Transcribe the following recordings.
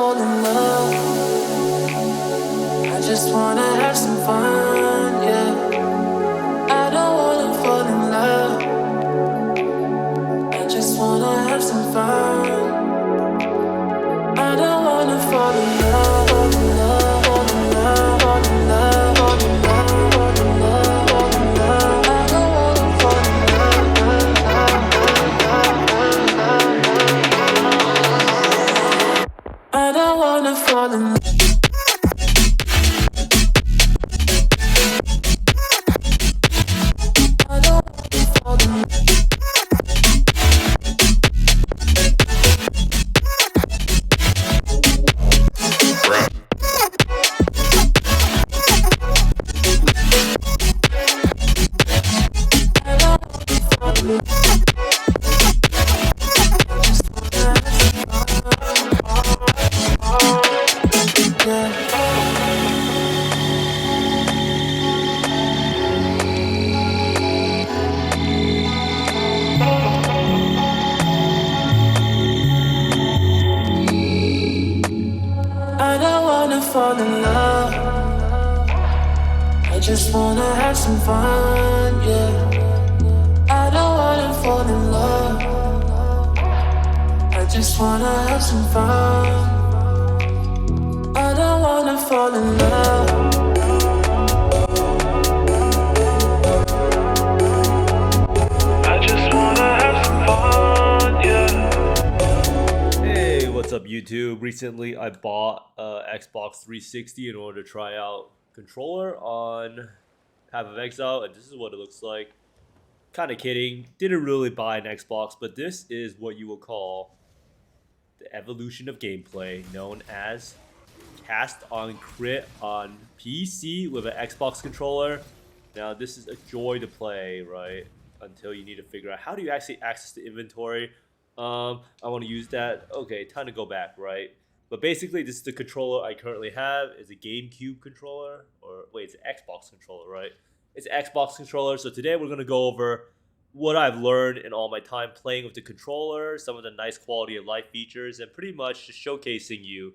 fall in love. I just wanna have some fun, yeah. I don't wanna fall in love. I just wanna have some fun. I don't wanna fall in love, fall in love, fall in love, fall in love, fall in love, fall in love, fall in love. I don't wanna fall in love. I don't wanna fall in love. I don't wanna fall in love. I don't wanna fall in love. I just wanna have some fun, yeah. I don't wanna fall in love. I just wanna have some fun. I don't wanna fall in love. I just wanna have some fun, yeah. Hey, what's up YouTube? Recently I bought Xbox 360 in order to try out controller on Path of Exile, and this is what it looks like. Kind of kidding, didn't really buy an Xbox, but this is what you will call the evolution of gameplay, known as cast on crit on PC with an Xbox controller. Now this is a joy to play, right? Until you need to figure out how do you actually access the inventory. I want to use that. Okay, time to go back, right? But basically, this is the controller I currently have. It's a GameCube controller, or wait, it's an Xbox controller, right? It's an Xbox controller. So today we're gonna go over what I've learned in all my time playing with the controller, some of the nice quality of life features, and pretty much just showcasing you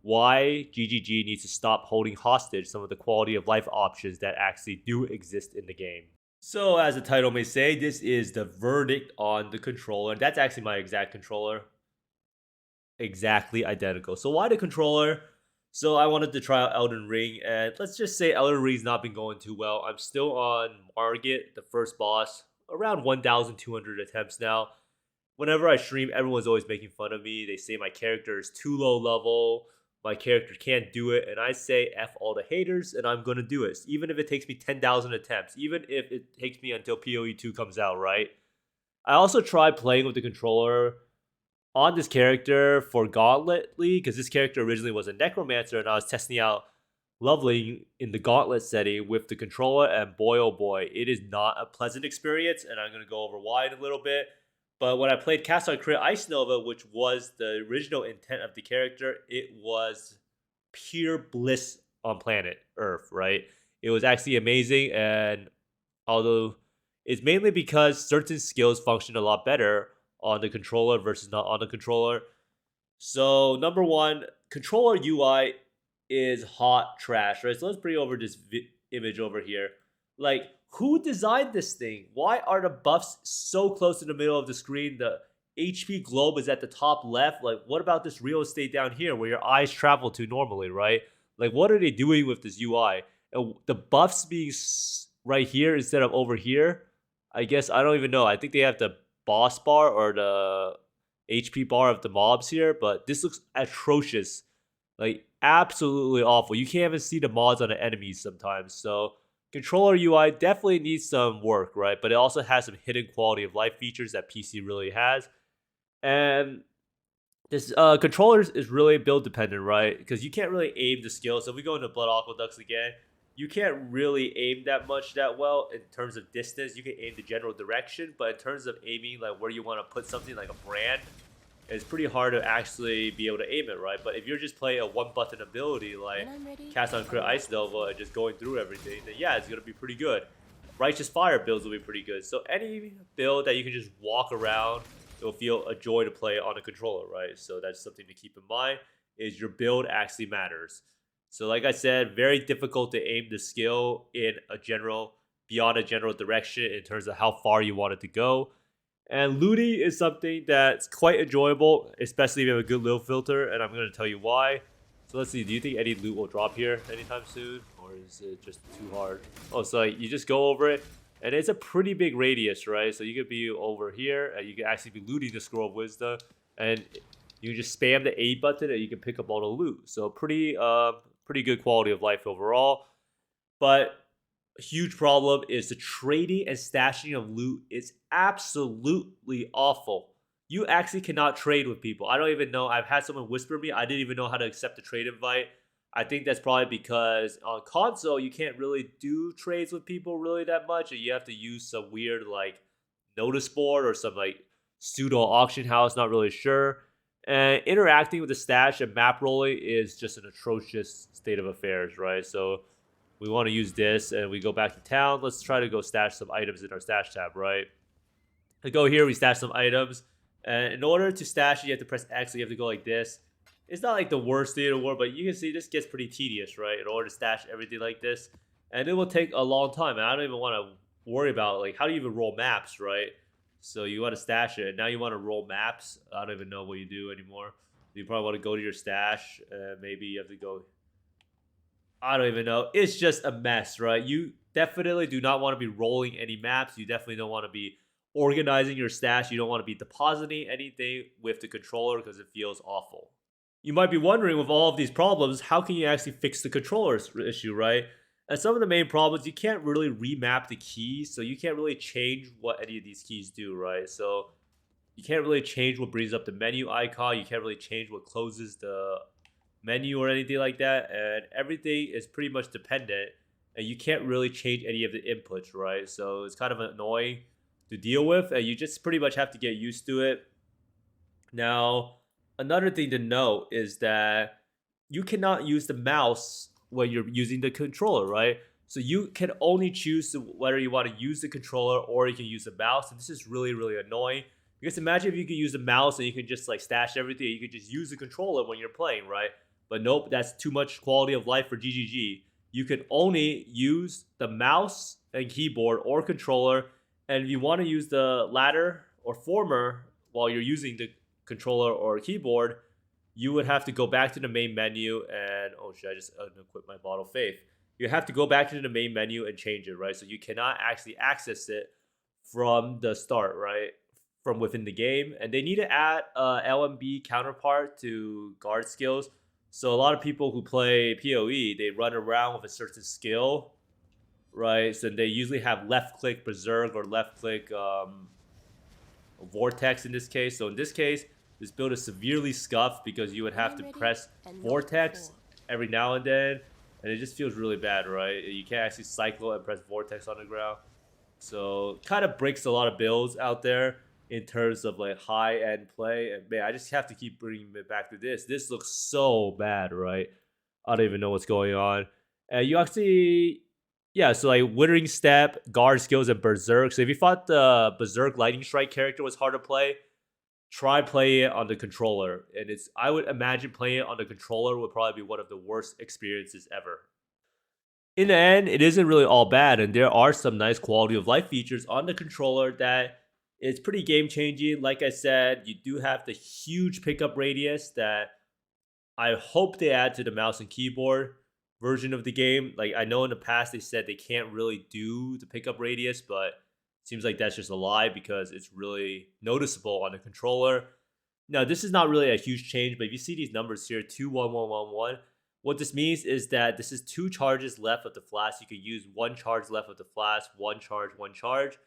why GGG needs to stop holding hostage some of the quality of life options that actually do exist in the game. So as the title may say, this is the verdict on the controller. That's actually my exact controller. Exactly identical. So why the controller? So I wanted to try out Elden Ring, and let's just say Elden Ring's not been going too well. I'm still on Margit, the first boss, around 1,200 attempts now. Whenever I stream, everyone's always making fun of me. They say my character is too low level, my character can't do it, and I say F all the haters, and I'm gonna do it. Even if it takes me 10,000 attempts, even if it takes me until PoE 2 comes out, right? I also tried playing with the controller on this character for Gauntlet League, because this character originally was a Necromancer, and I was testing out leveling in the Gauntlet setting with the controller, and boy oh boy, it is not a pleasant experience, and I'm going to go over why in a little bit. But when I played Cast on Crit Ice Nova, which was the original intent of the character, it was pure bliss on planet Earth, right? It was actually amazing, and although it's mainly because certain skills function a lot better on the controller versus not on the controller. So number one, controller UI is hot trash, right? So let's bring over this image over here. Like, who designed this thing? Why are the buffs so close to the middle of the screen? The HP globe is at the top left. Like, what about this real estate down here where your eyes travel to normally, right? Like, what are they doing with this UI? And the buffs being right here instead of over here, I guess, I don't even know. I think they have the boss bar or the HP bar of the mobs here, but this looks atrocious. Like, absolutely awful. You can't even see the mods on the enemies sometimes. So controller UI definitely needs some work, right? But it also has some hidden quality of life features that PC really has. And this controller is really build dependent, right? Because you can't really aim the skill. So if we go into Blood Aqueducts again, you can't really aim that well in terms of distance. You can aim the general direction, but in terms of aiming, like where you want to put something like a brand, it's pretty hard to actually be able to aim it, right? But if you're just playing a one-button ability like Cast on Crit Ice Nova and just going through everything, then yeah, it's going to be pretty good. Righteous Fire builds will be pretty good. So any build that you can just walk around it will feel a joy to play on a controller, right? So that's something to keep in mind is your build actually matters. So like I said, very difficult to aim the skill in a general beyond a general direction in terms of how far you want it to go. And looting is something that's quite enjoyable, especially if you have a good loot filter, and I'm going to tell you why. So let's see, do you think any loot will drop here anytime soon? Or is it just too hard? Oh, so like, you just go over it, and it's a pretty big radius, right? So you could be over here, and you could actually be looting the Scroll of Wisdom, and you can just spam the A button, and you can pick up all the loot. So pretty good quality of life overall. But a huge problem is the trading and stashing of loot is absolutely awful. You actually cannot trade with people. I don't even know. I've had someone whisper me. I didn't even know how to accept a trade invite. I think that's probably because on console you can't really do trades with people really that much, and you have to use some weird like notice board or some like pseudo auction house. Not really sure. And interacting with the stash and map rolling is just an atrocious state of affairs, right? So we want to use this and we go back to town. Let's try to go stash some items in our stash tab, right? We go here, we stash some items. And in order to stash it, you have to press X, so you have to go like this. It's not like the worst thing in the world, but you can see this gets pretty tedious, right? In order to stash everything like this. And it will take a long time. And I don't even want to worry about, like, how do you even roll maps, right? So you want to stash it. Now you want to roll maps. I don't even know what you do anymore. You probably want to go to your stash. Maybe you have to go, I don't even know. It's just a mess, right? You definitely do not want to be rolling any maps. You definitely don't want to be organizing your stash. You don't want to be depositing anything with the controller because it feels awful. You might be wondering, with all of these problems, how can you actually fix the controller's issue, right? And some of the main problems, you can't really remap the keys, so you can't really change what any of these keys do, right? So you can't really change what brings up the menu icon. You can't really change what closes the menu or anything like that, and everything is pretty much dependent, and you can't really change any of the inputs, right? So it's kind of annoying to deal with, and you just pretty much have to get used to it. Now, another thing to note is that you cannot use the mouse when you're using the controller, right? So you can only choose whether you want to use the controller or you can use the mouse, and this is really, really annoying. Because imagine if you could use the mouse and you can just like stash everything, you could just use the controller when you're playing, right? But nope, that's too much quality of life for GGG. You can only use the mouse and keyboard or controller, and if you want to use the latter or former while you're using the controller or keyboard, you would have to go back to the main menu and, oh shit, I just unequip my bottle of faith. You have to go back to the main menu and change it, right? So you cannot actually access it from the start, right? From within the game. And they need to add LMB counterpart to guard skills. So a lot of people who play PoE, they run around with a certain skill, right? So they usually have left click Berserk or left click Vortex in this case. So in this case, this build is severely scuffed because you would have to press Vortex every now and then, and it just feels really bad, right? You can't actually cycle and press Vortex on the ground. So kind of breaks a lot of builds out there in terms of like high end play. And man, I just have to keep bringing it back to this. This looks so bad, right? I don't even know what's going on. And you actually, yeah, so like Withering Step, Guard Skills, and Berserk. So if you thought the Berserk Lightning Strike character was hard to play, try playing it on the controller. And it's, I would imagine playing it on the controller would probably be one of the worst experiences ever. In the end, it isn't really all bad, and there are some nice quality of life features on the controller that is pretty game changing. Like I said, you do have the huge pickup radius that I hope they add to the mouse and keyboard version of the game. Like, I know in the past they said they can't really do the pickup radius, but it seems like that's just a lie because it's really noticeable on the controller. Now, this is not really a huge change, but if you see these numbers here, 21111, what this means is that this is 2 charges left of the flask. You could use 1 charge left of the flask, 1 charge, 1 charge.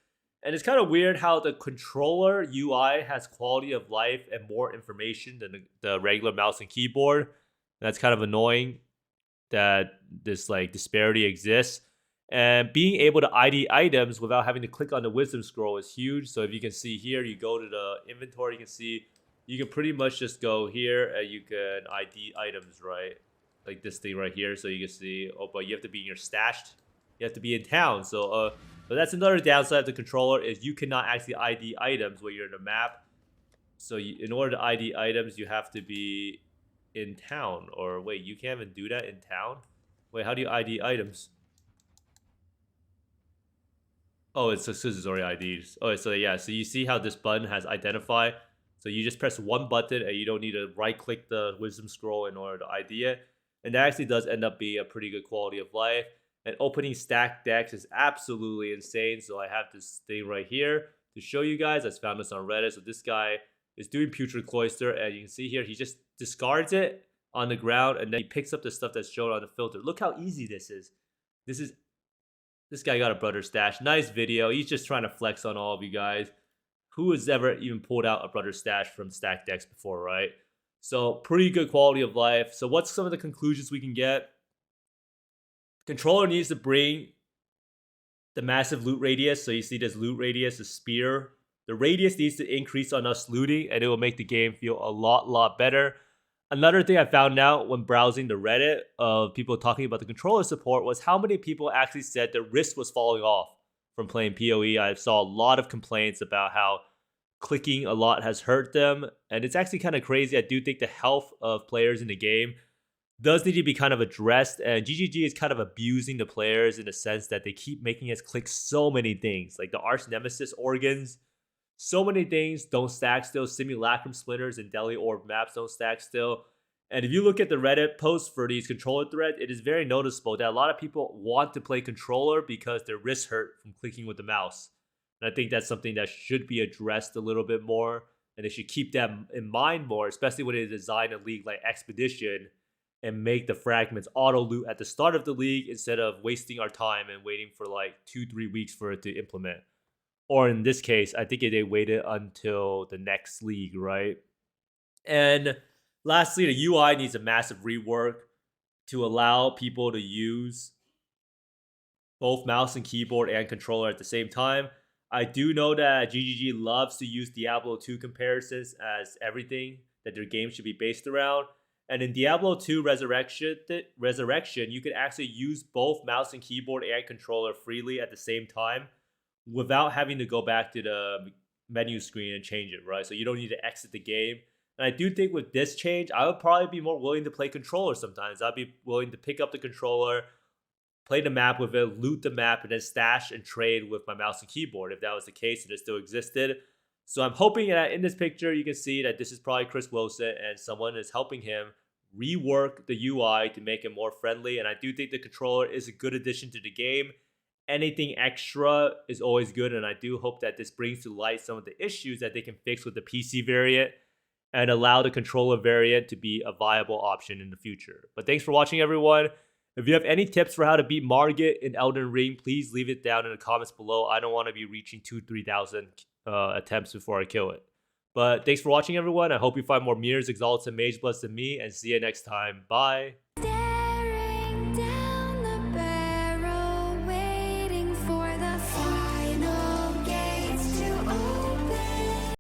And it's kind of weird how the controller UI has quality of life and more information than the regular mouse and keyboard. That's kind of annoying that this like disparity exists. And being able to ID items without having to click on the wisdom scroll is huge. So if you can see here, you go to the inventory, you can see you can pretty much just go here and you can ID items, right? Like this thing right here. So you can see, oh, but you have to be in your stashed. You have to be in town. So but that's another downside of the controller is you cannot actually ID items when you're in the map. So in order to ID items, you have to be in town. Or wait, you can't even do that in town? Wait, how do you ID items? Oh, it's because it's already IDs. Oh, so yeah, so you see how this button has identify. So you just press one button and you don't need to right click the wisdom scroll in order to ID it. And that actually does end up being a pretty good quality of life. And opening stacked decks is absolutely insane. So I have this thing right here to show you guys. I found this on Reddit. So this guy is doing Putrid Cloister, and you can see here he just discards it on the ground and then he picks up the stuff that's shown on the filter. Look how easy this is. This is this guy got a brother stash. Nice video. He's just trying to flex on all of you guys. Who has ever even pulled out a brother stash from stack decks before, right? So pretty good quality of life. So what's some of the conclusions we can get? Controller needs to bring the massive loot radius. So you see this loot radius, the spear. The radius needs to increase on us looting, and it will make the game feel a lot better. Another thing I found out when browsing the Reddit of people talking about the controller support was how many people actually said their wrist was falling off from playing PoE. I saw a lot of complaints about how clicking a lot has hurt them, and it's actually kind of crazy. I do think the health of players in the game does need to be kind of addressed, and GGG is kind of abusing the players in the sense that they keep making us click so many things, like the Arch Nemesis organs. So many things don't stack still. Simulacrum splinters and Deli Orb maps don't stack still. And if you look at the Reddit posts for these controller threads, it is very noticeable that a lot of people want to play controller because their wrists hurt from clicking with the mouse. And I think that's something that should be addressed a little bit more. And they should keep that in mind more, especially when they design a league like Expedition and make the fragments auto loot at the start of the league instead of wasting our time and waiting for like 2-3 weeks for it to implement. Or in this case, I think they waited until the next league, right? And lastly, the UI needs a massive rework to allow people to use both mouse and keyboard and controller at the same time. I do know that GGG loves to use Diablo 2 comparisons as everything that their game should be based around. And in Diablo 2 Resurrection, you can actually use both mouse and keyboard and controller freely at the same time without having to go back to the menu screen and change it, right? So you don't need to exit the game. And I do think with this change, I would probably be more willing to play controller sometimes. I'd be willing to pick up the controller, play the map with it, loot the map, and then stash and trade with my mouse and keyboard if that was the case and it still existed. So I'm hoping that in this picture, you can see that this is probably Chris Wilson and someone is helping him rework the UI to make it more friendly. And I do think the controller is a good addition to the game. Anything extra is always good, and I do hope that this brings to light some of the issues that they can fix with the PC variant and allow the controller variant to be a viable option in the future. But thanks for watching, everyone. If you have any tips for how to beat Margit in Elden Ring, please leave it down in the comments below. I don't want to be reaching 2,000-3,000 attempts before I kill it. But thanks for watching, everyone. I hope you find more mirrors, exalts, and mage bloods than me, and see you next time. Bye.